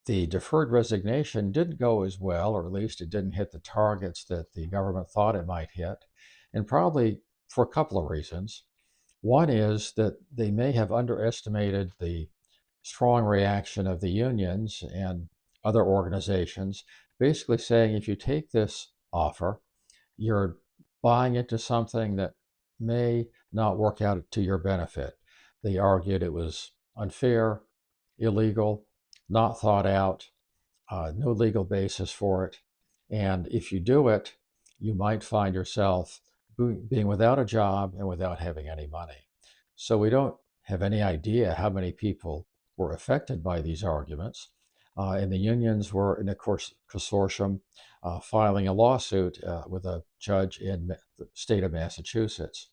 The deferred resignation didn't go as well, or at least it didn't hit the targets that the government thought it might hit, and probably for a couple of reasons. One is that they may have underestimated the strong reaction of the unions and other organizations, basically saying if you take this offer, you're buying into something that may not work out to your benefit. They argued it was unfair, illegal, not thought out, no legal basis for it. And if you do it, you might find yourself being without a job and without having any money. So we don't have any idea how many people were affected by these arguments. And the unions were in a consortium filing a lawsuit with a judge in the state of Massachusetts.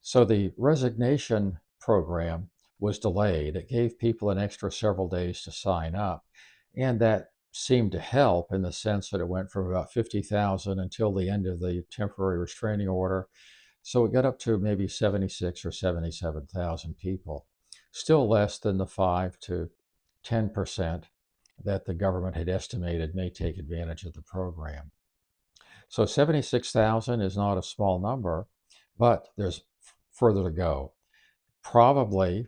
So the resignation program was delayed. It gave people an extra several days to sign up. And that seemed to help in the sense that it went from about 50,000 until the end of the temporary restraining order. So it got up to maybe 76 or 77,000 people, still less than the 5 to 10% that the government had estimated may take advantage of the program. So 76,000 is not a small number, but there's further to go. Probably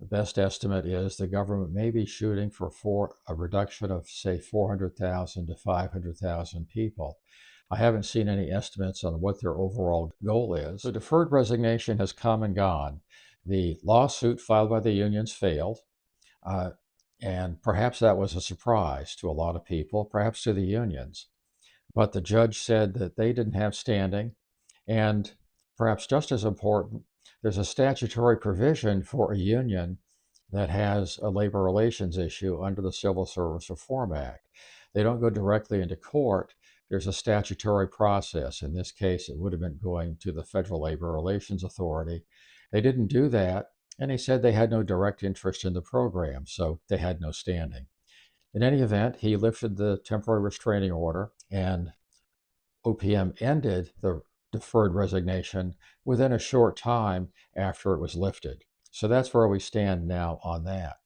the best estimate is the government may be shooting for a reduction of, say, 400,000 to 500,000 people. I haven't seen any estimates on what their overall goal is. So deferred resignation has come and gone. The lawsuit filed by the unions failed, and perhaps that was a surprise to a lot of people, perhaps to the unions. But the judge said that they didn't have standing, and perhaps just as important, there's a statutory provision for a union that has a labor relations issue under the Civil Service Reform Act. They don't go directly into court. There's a statutory process. In this case, it would have been going to the Federal Labor Relations Authority. They didn't do that, and he said they had no direct interest in the program, so they had no standing. In any event, he lifted the temporary restraining order, and OPM ended the deferred resignation within a short time after it was lifted. So that's where we stand now on that.